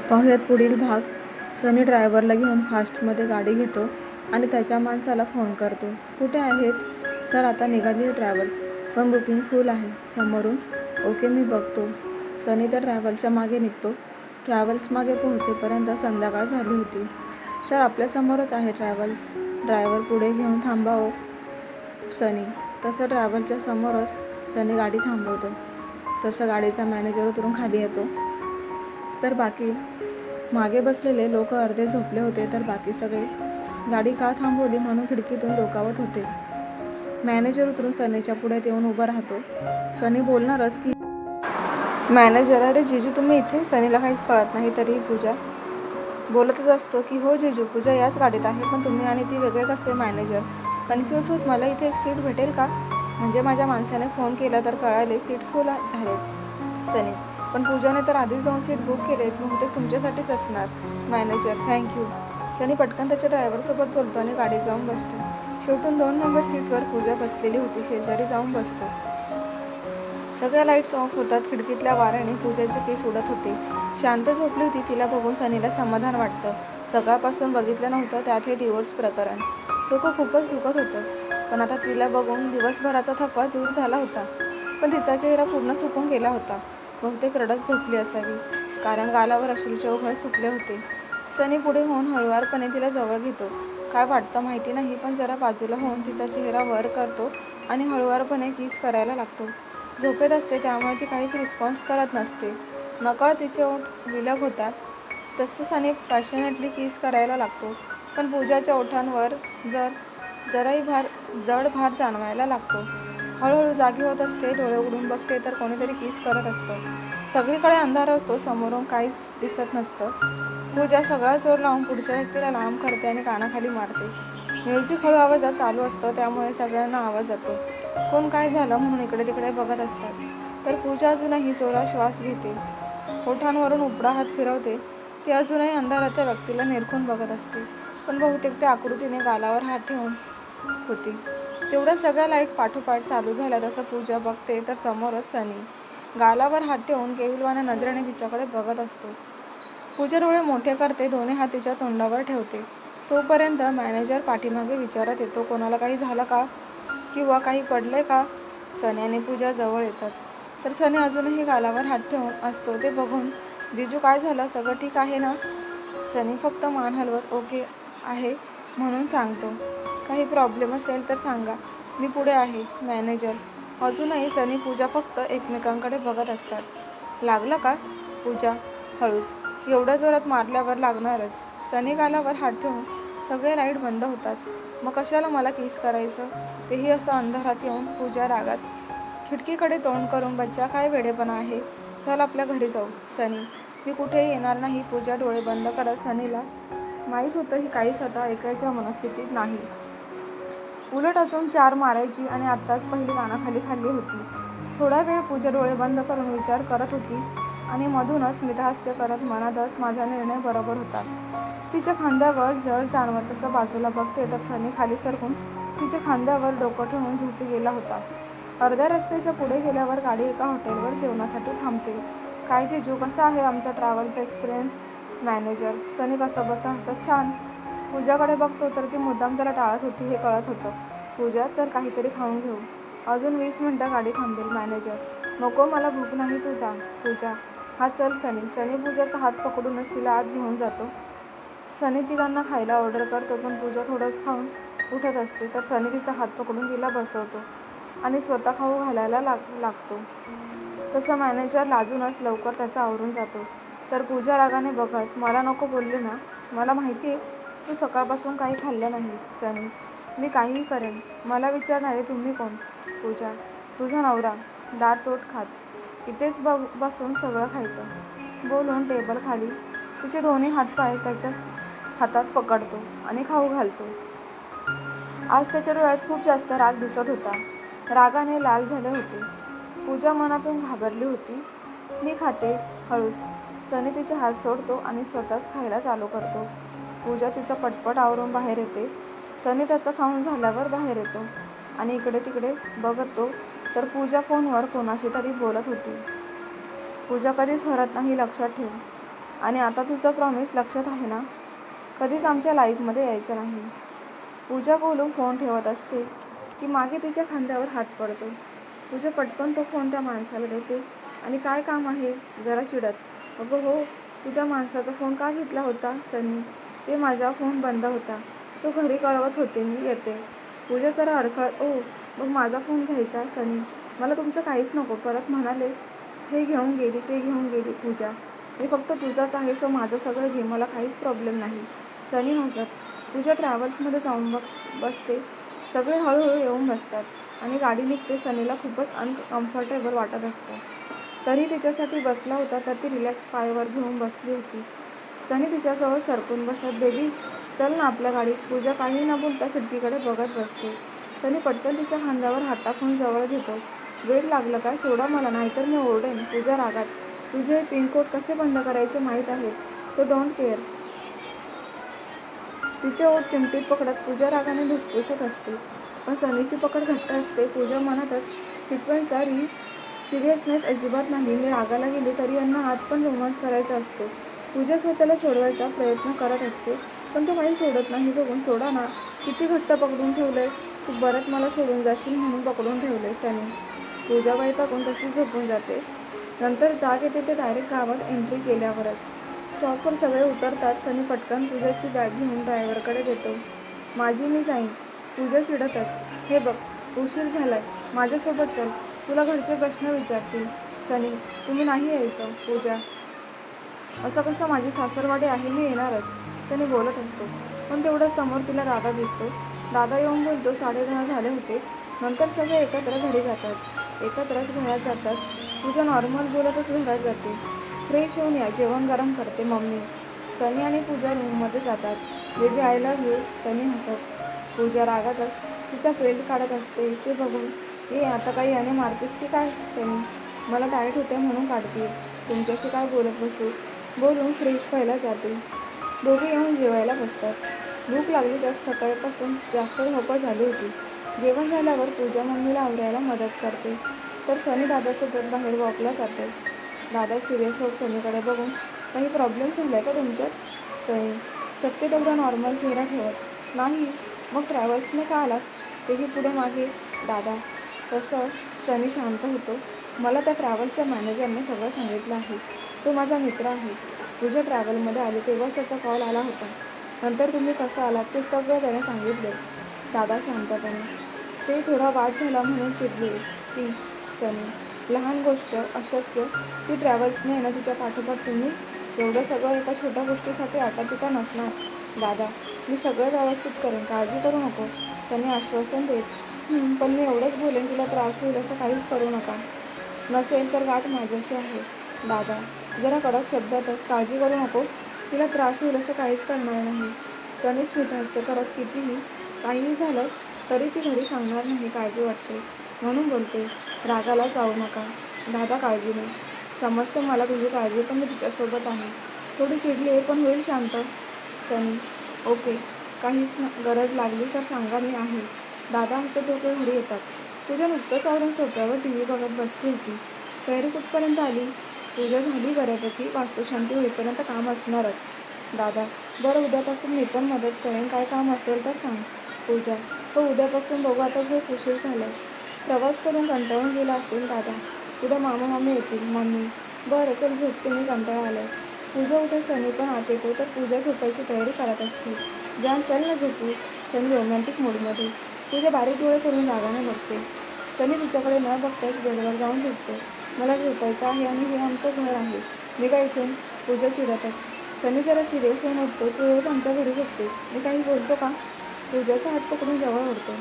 पाहुयात पुढील भाग. सनी ड्रायव्हरला घेऊन फास्टमध्ये गाडी घेतो आणि त्याच्या माणसाला फोन करतो. कुठे आहेत? सर, आता निघाली ट्रॅव्हल्स, पण बुकिंग फुल आहे. समोरून, ओके, मी बघतो. सनी त्या ट्रॅव्हल्सच्या मागे निघतो. ट्रॅव्हल्स मागे पोहोचेपर्यंत संध्याकाळ झाली होती. सर, आपल्यासमोरच आहे ट्रॅव्हल्स. ड्रायव्हर पुढे घेऊन थांबावं सनी. तसं ट्रॅव्हल्सच्या समोरच सनी गाडी थांबवतो. तसं गाडीचा मॅनेजर उतरून खाली येतो. तर बाकी मागे बसलेले लोक अर्धे झोपले होते, तर बाकी सगळे गाडी का थांबवली म्हणून खिडकीतून डोकावत होते. मॅनेजर उतरून सनीच्या पुढे येऊन उभा राहतो. सनी बोलणारच की मॅनेजर, अरे जीजू तुम्ही इथे? सनीला काहीच कळत नाही. तरी पूजा बोलतच असतो की हो जीजू, पूजा याच गाडीत आहे, पण तुम्ही आणि ती वेगळे कसे? मॅनेजर कन्फ्यूज होत, मला इथे एक सीट भेटेल का? म्हणजे माझ्या माणसाने फोन केला तर कळाले सीट फुल झालेत. सनी, पण पूजाने तर आधीच 2 सीट बुक केलेत, बहुतेक तुमच्यासाठीच असणार. Manager, thank you. सनी पटकन त्याच्या ड्रायव्हरसोबत बोलतो आणि गाडीत जाऊन बसतो. शेवटून 2 नंबर सीटवर पूजा बसलेली होती. शेजारी जाऊन बसतो. सगळ्या लाईट्स ऑफ होतात. खिडकीतल्या वाऱ्याने पूजाचे केस उडत होते. शांत झोपली होती. तिला बघून सनीला समाधान वाटतं. सकाळपासून बघितलं नव्हतं, त्यात हे डिवोर्स प्रकरण. डोकं खूपच दुखत होतं, पण आता तिला बघून दिवसभराचा थकवा दूर झाला होता. पण तिचा चेहरा पूर्ण सुकून गेला होता. बहुतेक रडत झोपली असावी, कारण गालावर अश्रूचे ओघळ सुटले होते. सनी पुढे होऊन हळुवारपणे तिला जवळ घेतो. काय वाटतं माहिती नाही, पण जरा बाजूला होऊन तिचा चेहरा वर करतो आणि हळुवारपणे किस करायला लागतो. झोपेत असते, त्यामुळे ती काहीच रिस्पॉन्स करत नसते. नकळत तिचे ओठ विलग होतात. तसं सनी पॅशनेटली किस करायला लागतो, पण पूजाच्या ओठांवर जराही जड भार जाणवायला लागतो. हळूहळू जागी होत असते. डोळे उघडून बघते तर कोणीतरी किस करत असतं. सगळीकडे अंधार असतो. समोरून काहीच दिसत नसतं. पूजा सगळा जोर लावून पुढच्या व्यक्तीला लांब करते आणि कानाखाली मारते. म्युझिक हळू आवाजात चालू असतं, त्यामुळे सगळ्यांना आवाज जातो. कोण काय झालं म्हणून इकडे तिकडे बघत असतात. तर पूजा अजूनही जोरात श्वास घेते. ओठांवरून उपडा हात फिरवते. ती अजूनही अंधारात त्या व्यक्तीला निरखून बघत असते, पण बहुतेक त्या आकृतीने गालावर हात ठेवून होती. तेवढ्या सगळ्या लाईट पाठोपाठ चालू झाल्या. तसं पूजा बघते तर समोरच सनी गालावर हात ठेवून केविलवाण्या नजरेने तिच्याकडे बघत असतो. पूजा डोळे मोठे करते. दोन्ही हात तिच्या तोंडावर ठेवते. तोपर्यंत मॅनेजर पाठीमागे विचारत येतो, कोणाला काही झालं का? किंवा काही पडलंय का? सनी आणि पूजा जवळ येतात, तर सनी अजूनही गालावर हात ठेवून असतो. ते बघून, जीजू काय झालं? सगळं ठीक आहे ना? सनी फक्त मान हलवत ओके आहे म्हणून सांगतो. काही प्रॉब्लेम असेल तर सांगा, मी पुढे आहे. मॅनेजर अजूनही सनी पूजा फक्त एकमेकांकडे बघत असतात. लागलं का? पूजा हळूच, एवढ्या जोरात मारल्यावर लागणारच. सनी गालावर हात ठेवून सगळे लाईट बंद होतात. मग कशाला मला किस करायचं, तेही असं अंधारात येऊन? पूजा रागात खिडकीकडे तोंड करून, बच्चा काय वेडेपणा आहे, चल आपल्या घरी जाऊ. सनी, मी कुठेही येणार नाही. पूजा डोळे बंद करत. सनीला माहीत होतं ही काहीच आता ऐकायच्या मनस्थितीत नाही. उलट अजून 4 मारायची आणि आत्ताच पहिली कानाखाली खाल्ली होती. थोडा वेळ पूजा डोळे बंद करून विचार करत होती आणि मधूनच स्मितहास्य करत मनातच माझा निर्णय बरोबर होता. तिच्या खांद्यावर जड जाणवत. तसं बाजूला बघते तर सनी खाली सरकून तिच्या खांद्यावर डोकं ठेवून झोपी गेला होता. अर्ध्या रस्त्याच्या पुढे गेल्यावर गाडी एका हॉटेलवर जेवणासाठी थांबते. काय जीजू, कसा आहे आमचा ट्रॅव्हलचा एक्सपिरियन्स? मॅनेजर, सनी कसंबसं हसत, छान. पूजाकडे बघतो तर ती मुद्दाम त्याला टाळत होती हे कळत होतं. पूजा, चल काहीतरी खाऊन घेऊ. अजून 20 मिनिटं गाडी थांबेल. मॅनेजर, नको, मला भूक नाही, तू जा. पूजा, हा चल सनी. सनी पूजाचा हात पकडूनच तिला आत घेऊन जातो. सनी तिघांना खायला ऑर्डर करतो, पण पूजा थोडंच खाऊन उठत असते. तर सनी तिचा हात पकडून तिला बसवतो आणि स्वतः खाऊ घालायला लागतो. तसं मॅनेजर लाजूनच लवकर त्याचा आवरून जातो. तर पूजा रागाने बघत, मला नको बोलले ना? मला माहिती आहे तू सकाळपासून काही खाल्लं नाही. सनी, मी काहीही करेन. मला विचारणारे तुम्ही कोण? पूजा, तुझा नवरा. दात ओठ खात, इथेच बसून सगळं खायचं. बोलून टेबल खाली तिचे दोन्ही हातपाय त्याच्या हातात पकडतो आणि खाऊ घालतो. आज त्याच्या डोळ्यात खूप जास्त राग दिसत होता. रागाने लाल झाले होते. पूजा मनातून घाबरली होती. मी खाते, हळूच. सनी तिचे हात सोडतो आणि स्वतःच खायला चालू करतो. पूजा तिचं पटपट आवरून बाहेर येते. सनी त्याचं खाऊन झाल्यावर बाहेर येतो आणि इकडे तिकडे बघतो तर पूजा फोनवर कोणाशी तरी बोलत होती. पूजा कधीच हरत नाही, लक्षात ठेव. आणि आता तुझं प्रॉमिस लक्षात आहे ना? कधीच आमच्या लाईफमध्ये यायचं नाही. पूजा बोलून फोन ठेवत असते की मागे तिच्या खांद्यावर हात पडतो. पूजा पटकन तो फोन त्या माणसाला देते आणि काय काम आहे जरा चिडत. अगं हो, तू त्या माणसाचा फोन का घेतला होता सनी? ते माझा फोन बंद होता. तो घरी कळवत होते मी येते. पूजा जरा अडखळ ओ मग माझा फोन घ्यायचा सनी. मला तुमचं काहीच नको. परत म्हणाले हे घेऊन गेली ते घेऊन गेली. पूजा हे फक्त तुझाच आहे सो माझं सगळं घे, मला काहीच प्रॉब्लेम नाही. सनी हसत. पूजा ट्रॅव्हल्समध्ये जाऊन बसते. सगळे हळूहळू येऊन बसतात आणि गाडी निघते. सनीला खूपच अनकम्फर्टेबल वाटत असतं. तरी तिच्यासाठी बसला होता तर ती रिलॅक्स पायावर घेऊन बसली होती. सनी तिच्याजवळ सरकून बसत. बेबी चल ना आपल्या गाडीत. पूजा काही न बोलता खिडकीकडे बघत बसते. सनी पटकन तिच्या खांद्यावर हात टाकून जवळ घेतो. वेड लागलं काय? सोडा मला नाहीतर मी ओरडेन. पूजा रागात. तुझे पिनकोड कसे बंद करायचे माहीत आहेत, सो डोंट केअर. तिचे ओठ चिमटीत पकडत पूजा रागाने धुसफुसत असते. पण सनीची पकड घट्ट असते. पूजा मनातच सिक्वेन्सचा सिरियसनेस अजिबात नाही. मी रागाला गेली तरी यांना आत पण रोमांस करायचा असतो. पूजा स्वतःला सोडवायचा प्रयत्न करत असते पण तो काही सोडत नाही. बघून सोडा ना. किती घट्ट पकडून ठेवलंय. तू बरंच मला सोडून जाशील म्हणून पकडून ठेवलंय सनी. पूजा वैतागून तशीच झोपून जाते. नंतर जाग येते ते डायरेक्ट गावात एंट्री केल्यावरच. स्टॉपवर सगळे उतरतात. सनी पटकन पूजाची बॅग घेऊन ड्रायव्हरकडे देतो. माझी मी जाईन. पूजा चिडतच. हे बघ उशीर झालाय, माझ्यासोबत चल. तुला घरचे प्रश्न विचारतील. सनी तुम्ही नाही यायचं. पूजा असं कसं? माझी सासरवाडी आहे, मी येणारच. सनी बोलत असतो पण तेवढं समोर तिला दादा दिसतो. दादा येऊन बोलतो 10:30 झाले होते. नंतर सगळे एकत्र घरी जातात. एकत्रच घरात जातात. पूजा नॉर्मल बोलतच घरात जाते. फ्रेश होऊन या, जेवण गरम करते मम्मी. सनी आणि पूजा रूममध्ये जातात. Baby I love you. Sunny हसत. पूजा रागातच तिचा बेल्ट काढत असते. ते बघून ये आता काही याने मारतेस की काय? सनी मला टाईट होते म्हणून काढते. तुमच्याशी काय बोलत बसू. बोलून फ्रेश व्हायला जाते. दोघे येऊन जेवायला बसतात. भूक लागली त्यात सकाळपासून जास्त धावपळ झाली होती. जेवण झाल्यावर पूजा मम्मीला आवरायला मदत करते तर सनी दादासोबत बाहेर वॉकला जातो. दादा सिरियस होत सनीकडे बघून काही प्रॉब्लेम झालाय का तुमच्यात? सनी शक्य तेवढा नॉर्मल चेहरा ठेवत. नाही. मग ट्रॅव्हल्सने का आलात? तेही पुढे मागे. दादा तसं. सनी शांत होतो. मला त्या ट्रॅव्हल्सच्या मॅनेजरने सगळं सांगितलं आहे. तो माझा मित्र आहे. तुझ्या ट्रॅव्हलमध्ये आले तेव्हाच त्याचा कॉल आला होता. नंतर तुम्ही कसं आलात ते सगळं त्याने सांगितले. दादा शांतपणे. ते थोडा वाद झाला म्हणून चिडली ती. सनी लहान गोष्ट अशक्य. ती ट्रॅव्हल्सने आहे ना, तिच्या पाठोपाठ तुम्ही. एवढं सगळं एका छोट्या गोष्टीसाठी आटापिटा नसणार. दादा मी सगळं व्यवस्थित करेन, काळजी करू नको. सनी आश्वासन देत. पण मी एवढंच बोलेन तिला त्रास होईल असं काहीच करू नका. नसेल तर गाठ माझ्याशी आहे. दादा जरा कडक शब्दातच. काळजी करू नको. तिला त्रास होईल असं काहीच करणार नाही. सनी स्मितहास्य करत. काहीही झालं तरी ती घरी सांगणार नाही. काळजी वाटते म्हणून बोलते. रागाला जाऊ नका. दादा काळजी नाही. समजते मला तुझी काळजी, पण मी तिच्यासोबत आहे. थोडी चिडली आहे पण होईल शांत. सनी ओके. काहीच गरज लागली तर सांगा, मी आहे. दादा हसत दोघे घरी येतात. पूजा नुकतंच आवरून सोफ्यावर TV बघत बसली होती. तयारी कुठपर्यंत आली? पूजा झाली बऱ्यापैकी. वास्तुशांती होईपर्यंत काम असणारच. दादा बरं उद्यापासून मी पण मदत करेन. काय काम असेल तर सांग. पूजा हो उद्यापासून बघू. आता खूप उशीर झालाय. प्रवास करून कंटाळून गेला असेल दादा. उद्या मामा मामी येतील. मम्मी बरं चल झोपते मी, कंटाळा आलाय. पूजा उठे. सनी पण आत येतो तर पूजा झोपायची तयारी करत असते. जान चल ना झोपू. सनी रोमॅन्टिक मूडमध्ये. पूजा बारीक डोळे करून रागाने बघते. सनी तिच्याकडे न बघताच बेडवर जाऊन झोपते. मला झोपायचं आहे आणि हे आमचं घर आहे. निघा इथून. पूजा चिडतच. सनी जरा सिरियस होऊन उठतो. तू रोज आमच्या घरी झोपतेस, मी काही बोलतो का? पूजाचा हात पकडून जवळ ओढतो.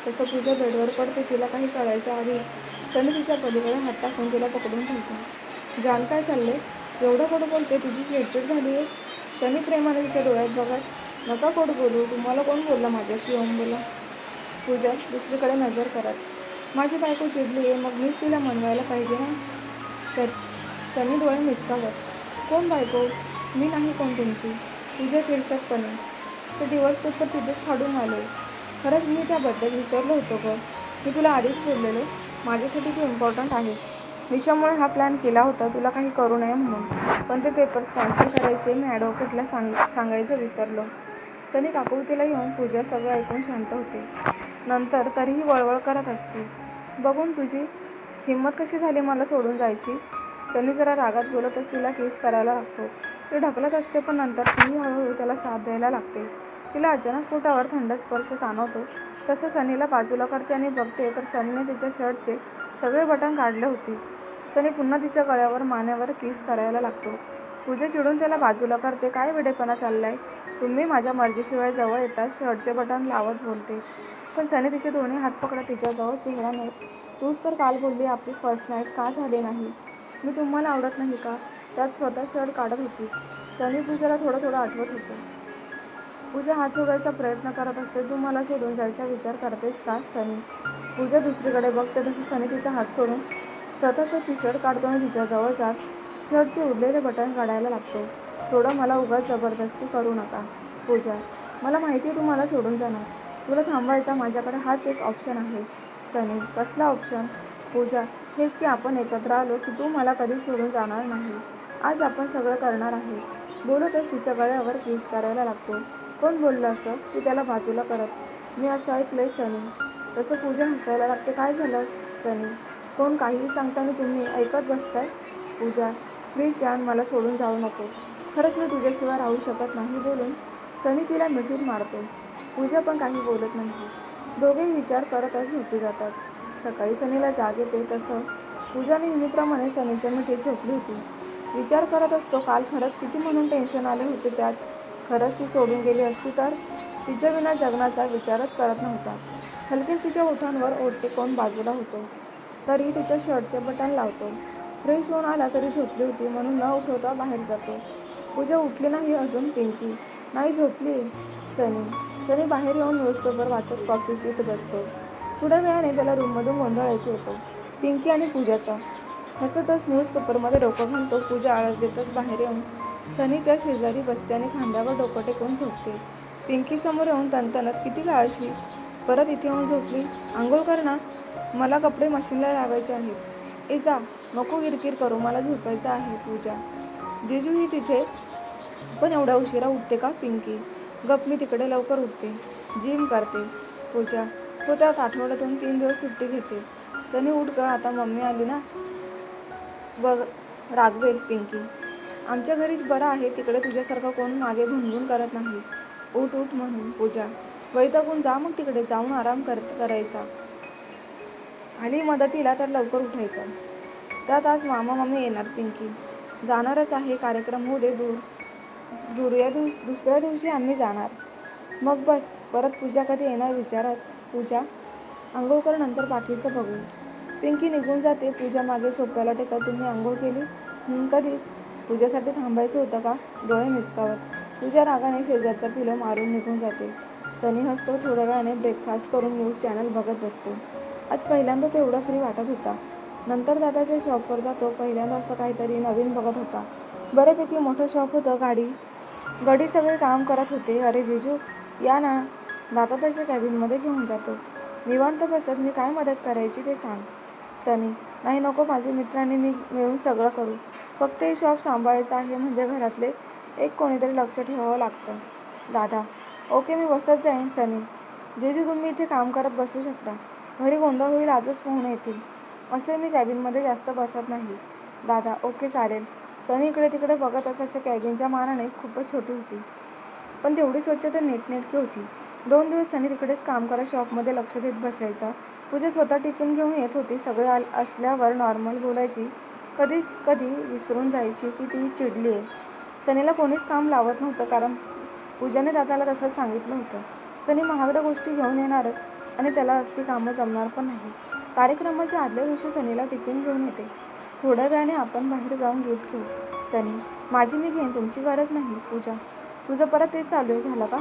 तसं पूजा बेडवर पडते. तिला काही कळायच्या आधीच सनी तिच्या पलीकडे हात टाकून तिला पकडून ठेवतो. जान काय चाललंय? एवढं कोण बोलते? तुझी चिडचिड झाली आहे? सनी प्रेमाने तिच्या डोळ्यात बघत. नका कोण बोलू. तुम्हाला कोण बोललं माझ्याशी येऊन बोला? पूजा दुसरीकडे नजर करत. माझी बायको चिडली आहे, मग मीच तिला मनवायला पाहिजे ना? सनी डोळे मिचकावत. कोण बायको? मी नाही कोण तुमची. पूजा तिरसटपणे. ते डिवोर्स पेपर तिथेच फाडून आले. खरंच मी त्याबद्दल विसरलो होतो गं. मी तुला आधीच बोललेलो माझ्यासाठी तू इम्पॉर्टंट आहेस. विशामुळे हा प्लॅन केला होता तुला काही करू नये म्हणून, पण ते पेपर्स कॅन्सल करायचे मी ॲडव्होकेटला सांगायचं विसरलो. सनी काकुळतीला येऊन पूजा सगळं ऐकून शांत होते. नंतर तरीही वळवळ करत असते. बघून तुझी हिंमत कशी झाली मला सोडून जायची. सनी जरा रागात बोलतच तिला किस करायला लागतो. ती ढकलत असते पण नंतर तीही हळूहळू त्याला साथ द्यायला लागते. तिला अचानक पोटावर थंड स्पर्श जाणवतो. तसं सनीला बाजूला करते आणि बघते तर सनीने तिच्या शर्टचे सगळे बटन काढले होते. सनी पुन्हा तिच्या गळ्यावर मानेवर किस करायला लागतो. पूजा चिडून त्याला बाजूला करते. काय वेडेपणा चाललाय? तुम्ही माझ्या मर्जीशिवाय जवळ येताच शर्टचे बटन लावत बोलते. पण सनी तिचे दोन्ही हात पकडत तिच्याजवळ चेहरा नेत, तूच तर काल बोलली आपली फर्स्ट नाईट का झाली नाही? मी तुम्हाला आवडत नाही का? त्यात स्वतः शर्ट काढत होतीस. सनी पूजाला थोडं थोडं आठवत होतं. पूजा हात सोडायचा प्रयत्न करत असते. तू मला सोडून जायचा विचार करतेस का सनी? पूजा दुसरीकडे बघते तसे सनी तिचा हात सोडून स्वतःचं टी शर्ट काढतो आणि तिच्याजवळ जात शर्टचे उरलेले बटन काढायला लागतो. सोडा मला उगाच जबरदस्ती करू नका. पूजा, मला माहिती आहे तू मला सोडून जाणार. तुला थांबवायचा माझ्याकडे हाच एक ऑप्शन आहे. सनी, कसला ऑप्शन? पूजा, हेच की आपण एकत्र आलो की तू मला कधी सोडून जाणार नाही. आज आपण सगळं करणार आहे. बोलतच तिच्या गळ्यावर किस करायला लागतो. कोण बोललं असं? ती त्याला बाजूला करत, मी असं ऐकलंय सनी. तसं पूजा हसायला लागते. काय झालं सनी? कोण काहीही सांगताना तुम्ही ऐकत बसताय? पूजा, प्लीज जान, मला सोडून जाऊ नको. खरंच मी तुझ्याशिवाय राहू शकत नाही. बोलून सनी तिला मिठीत मारतो. पूजा पण काही बोलत नाही. दोघेही विचार करतच झोपी जातात. सकाळी सनीला जाग येते तसं पूजा नेहमीप्रमाणे सनीच्या मिठीत झोपली होती. विचार करत असतो काल खरंच किती म्हणून टेन्शन आले होते. त्यात खरंच ती सोडून गेली असती तर तिच्या विना जगण्याचा विचारच करत नव्हता. हलकेच तिच्या ओठांवर ओठ टेकवून बाजूला होतो. तरी तिच्या शर्टचे बटन लावतो. फ्रेश होऊन आला तरी झोपली होती म्हणून न उठवता बाहेर जातो. पूजा उठली नाही अजून. पिंकी, नाही झोपली. सनी बाहेर येऊन न्यूजपेपर वाचत कॉफी पीत बसतो. थोड्या वेळाने त्याला रूममधून गोंधळ ऐकू येतो. पिंकी आणि पूजाचा. हसतच न्यूजपेपरमध्ये डोकं घालतो. पूजा आळस देतच बाहेर येऊन सनीच्या शेजारी बसते आणि खांद्यावर डोकं टेकून झोपते. पिंकी समोर येऊन तणतणत, किती काळशी, परत इथे येऊन झोपली. आंघोळ कर ना. मला कपडे मशीनला लावायचे आहेत. ए जा, नको किरकिर करू, मला झोपायचं आहे. पूजा, जिजूही तिथे पण एवढ्या उशिरा उठते का? पिंकी, गप, मी तिकडे लवकर उठते, जिम करते. पूजा, हो त्यात आठवड्यातून 3 दिवस सुट्टी घेते. सनी, उठ ग, आता मम्मी आली ना, बघ रागवेल. पिंकी, आमच्या घरीच बरं आहे, तिकडे तुझ्यासारखं कोण मागे भुणभुण करत नाही. उठ उठ म्हणून. पूजा, वैतागून जा मग, तिकडे जाऊन आराम करायचा. आली मदतीला तर लवकर उठायचं. त्यात आज मामा मम्मी येणार. पिंकी, जाणारच आहे, कार्यक्रम होऊ दे दुसऱ्या दिवशी आम्ही जाणार. मग बस, परत पूजा कधी येणार विचारत. पूजा, आंघोळ कर, नंतर बाकीचं बघू. पिंकी निघून जाते. पूजा मागे सोप्याला टेकत, तुम्ही आंघोळ केली? कधीच. तुझ्यासाठी थांबायचं होतं का? डोळे मिचकावत पूजा रागाने शेजारचा पिलो मारून निघून जाते. सनी हसतो. थोड्या वेळाने ब्रेकफास्ट करून न्यूज चॅनल बघत बसतो. आज पहिल्यांदा तो एवढा फ्री वाटत होता. नंतर दादाच्या शॉपवर जातो. पहिल्यांदा असं काहीतरी नवीन बघत होता. बऱ्यापैकी मोठं शॉप होतं. गडी सगळे काम करत होते. अरे जिजू, या ना. दादा त्याच्या कॅबिनमध्ये घेऊन जातो. निवांत बसत, मी काय मदत करायची ते सांग. सनी, नाही नको, माझे मित्र आणि मी मिळून सगळं करू. फक्त हे शॉप सांभाळायचं आहे म्हणजे घरातले एक कोणीतरी लक्ष ठेवावं लागतं. दादा, ओके, मी बसत जाईन. सनी, जिजू तुम्ही इथे काम करत बसू शकता. घरी गोंधळ होईल, आजच पाहुणे येतील. असे मी कॅबिनमध्ये जास्त बसत नाही. दादा, ओके चालेल. सनी इकडे तिकडे बघतच त्याच्या कॅबिनच्या मानाने खूपच छोटी होती, पण तेवढी स्वच्छ तर नीटनेटकी होती. 2 दिवस सनी तिकडेच काम करत शॉपमध्ये लक्ष देत बसायचा. पूजा स्वतः टिफिन घेऊन येत होती. सगळे असल्यावर नॉर्मल बोलायची. कधी विसरून जायची की ती चिडली आहे. सनीला कोणीच काम लावत नव्हतं कारण पूजाने दादाला तसंच सांगितलं होतं. सनी महागड्या गोष्टी घेऊन येणार आणि त्याला असली कामं जमणार पण नाही. कार्यक्रमाच्या आदल्या दिवशी सनीला टिफिन घेऊन येते. थोड्या वेळाने आपण बाहेर जाऊन गिफ्ट घेऊ. सनी, माझी मी घेईन, तुमची गरज नाही. पूजा, तुझं परत तेच चालू आहे, झालं का?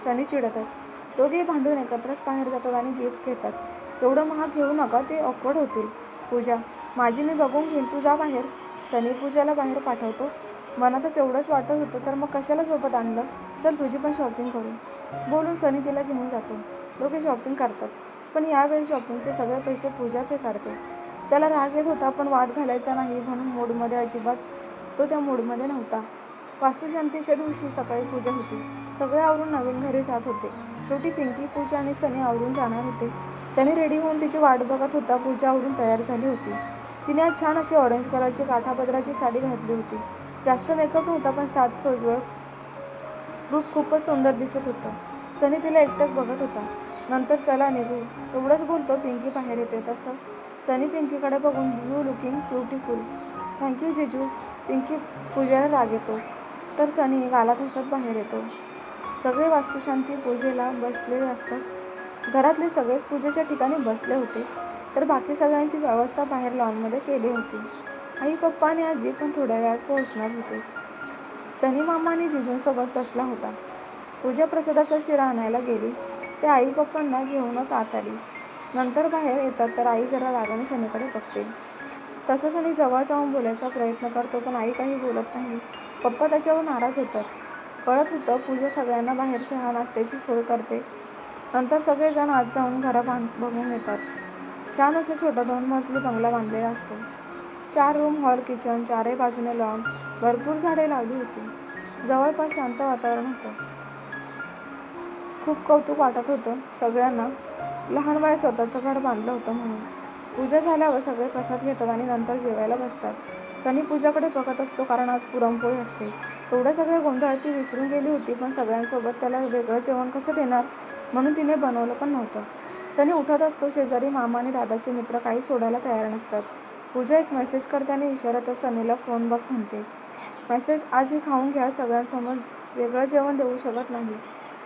सनी चिडतच. दोघेही भांडून एकत्रच बाहेर जातात आणि गिफ्ट घेतात. एवढं महाग घेऊ नका, ते ऑकवर्ड होतील. पूजा, माझी मी बघून घेईन, तू जा बाहेर. सनी पूजाला बाहेर पाठवतो. मनातच एवढंच वाटत होतं तर मग कशाला सोबत आणलं. चल तुझी पण शॉपिंग करू. बोलून सनी तिला घेऊन जातो. दोघे शॉपिंग करतात. पण यावेळी शॉपिंगचे सगळे पैसे पूजा पे करते. त्याला राग येत होता, पण वाद घालायचा नाही म्हणून मूडमध्ये अजिबात तो त्या मूडमध्ये नव्हता. वास्तुशांतीच्या दिवशी सकाळी पूजा होती. सगळे आवरून नवीन घरी जात होते. शेवटी पिंकी, पूजा आणि सनी आवरून जाणार होते. सनी रेडी होऊन तिची वाट बघत होता. पूजा आवरून तयार झाली होती. तिने आज छान अशी ऑरेंज कलरची काठापदराची साडी घातली होती. जास्त मेकअप नव्हता, पण सात सोजवळ रूप खूपच सुंदर दिसत होतं. सनी तिला एकटक बघत होता. नंतर चला निघू एवढंच बोलतो पिंकी बाहेर येते. तसं सनी पिंकीकडे बघून यू लुकिंग ब्युटिफुल. थँक्यू जिजू. पिंकी पूजेला राग येतो, तर सनी गालात हसत बाहेर येतो. सगळे वास्तुशांती पूजेला बसलेले असतात. घरातले सगळेच पूजेच्या ठिकाणी बसले होते, तर बाकी सगळ्यांची व्यवस्था बाहेर लॉनमध्ये केली होती. आई, पप्पा आणि आजी पण थोड्या वेळात पोहोचणार होते. सनी मामा आणि जिजूंसोबत बसला होता. पूजा प्रसादाचा शिरा आणायला गेली. ते आई पप्पांना घेऊनच आत आली. नंतर बाहेर येतात तर आई जरा रागाने सनीकडे बघते. तसं सनी जवळ जाऊन बोलायचा प्रयत्न करतो, पण आई काही बोलत नाही. पप्पा त्याच्यावर नाराज होतात. कळत होतं पूजा सगळ्यांना बाहेर चहा नाश्त्याची सोय करते. नंतर सगळेजण आत जाऊन घरं बघून येतात. छान असं छोटा 2 मजली बंगला बांधलेला असतो. 4 रूम, हॉल, किचन, चारही बाजूने लॉन, भरपूर झाडे लावली होती. जवळपास शांत वातावरण होतं. खूप कौतुक वाटत होतं सगळ्यांना. लहान वयात स्वतःचं घर बांधलं होतं म्हणून. पूजा झाल्यावर सगळे प्रसाद घेतात आणि नंतर जेवायला बसतात. सनी पूजाकडे बघत असतो, कारण आज पुरणपोळी असते. एवढे सगळे गोंधळ ती विसरून गेली होती, पण सगळ्यांसोबत त्याला वेगळं जेवण कसं देणार म्हणून तिने बनवलं पण नव्हतं. सनी उठत असतो. शेजारी मामा आणि दादाचे मित्र काही सोडायला तयार नसतात. पूजा एक मेसेज करते आणि इशाऱ्यातच सनीला फोन बघ म्हणते. मेसेज, आज हे खाऊन घ्या, सगळ्यांसमोर वेगळं जेवण देऊ शकत नाही.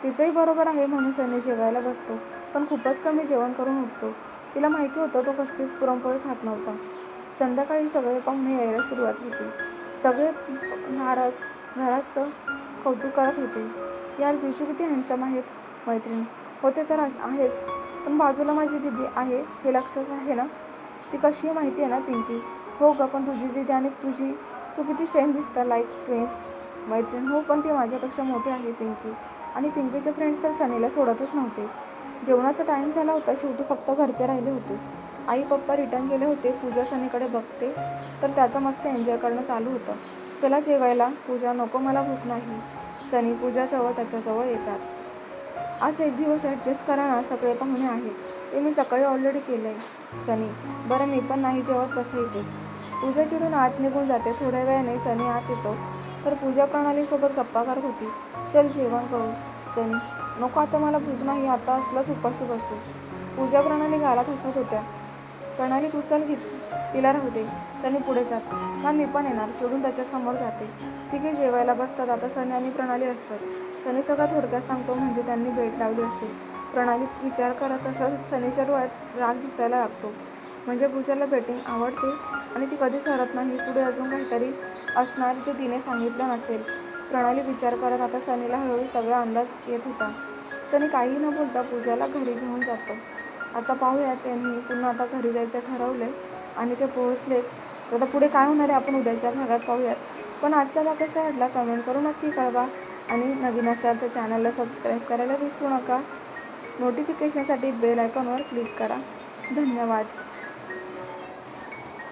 तिचंही बरोबर आहे म्हणून सनी जेवायला बसतो, पण खूपच कमी जेवण करून उठतो. तिला माहिती होतं तो कसलीच पुरणपोळी खात नव्हता. संध्याकाळी सगळे पाहुणे यायला सुरुवात होती. सगळे घराचं कौतुक करत होते. यार, जिजू किती हँडसम आहेत. मैत्रीण होते तर आहेच, पण बाजूला माझी दीदी आहे हे लक्षात आहे ना. ती कशी माहिती आहे ना पिंकी. हो ग, पण तुझी दीदी आणि तू किती सेम दिसता, लाईक ट्विन्स. मैत्रीण हो, पण ती माझ्यापेक्षा मोठी आहे पिंकी. आणि पिंकीचे फ्रेंड्स तर सनीला सोडतच नव्हते. जेवणाचा टाईम झाला होता. शेवटी फक्त घरचे राहिले होते. आई पप्पा रिटर्न गेले होते. पूजा सनीकडे बघते तर त्याचं मस्त एन्जॉय करणं चालू होतं. चला जेवायला. पूजा, नको मला भूक नाही. सनी पूजाजवळ त्याच्याजवळ येतात. आज एक दिवस ॲडजस्ट करा ना, सगळे पाहुणे आहेत. ते मी सकाळी ऑलरेडी केलं आहे. सनी, बरं मी पण नाही जेवत, कसं येतेस. पूजा चिडून आत निघून जाते. थोड्या वेळाने सनी आत येतो तर पूजा प्रणालीसोबत गप्पा करत होती. चल जेवण करू. सनी, नको, आता मला भूक नाही, आता असलाच उपाशी बसू. पूजा प्रणाली गालात हसत होत्या. प्रणाली, तू चल, तिला राहू दे. सनी पुढे जात. का, मी पण येणार. चिडून त्याच्यासमोर जाते. तिघे जेवायला बसतात. आता सनी आणि प्रणाली असतात. सनी सगळं थोडक्यात सांगतो, म्हणजे त्यांनी भेट लावली असेल. प्रणाली विचार करत असत. सनीच्या डोळ्यात राग दिसायला लागतो. म्हणजे पूजाला बेटिंग आवडते आणि ती कधीच हरत नाही. पुढे अजून काहीतरी असणार जे तिने सांगितलं नसेल. प्रणाली विचार करत. आता सनीला हळूहळू सगळा अंदाज येत होता. सनी काही न बोलता पूजाला घरी घेऊन जातो. आता पाहूयात, त्यांनी पुन्हा आता घरी जायचं ठरवलं आणि ते पोहोचलेत. तर आता पुढे काय होणार आहे आपण उद्याच्या भागात पाहूयात. पण आजचा भाग कसा वाटला कमेंट करून नक्की कळवा. आणि नवीन असाल तर चॅनलला सबस्क्राईब करायला विसरू नका. नोटिफिकेशनसाठी बेल आयकॉनवर क्लिक करा. धन्यवाद.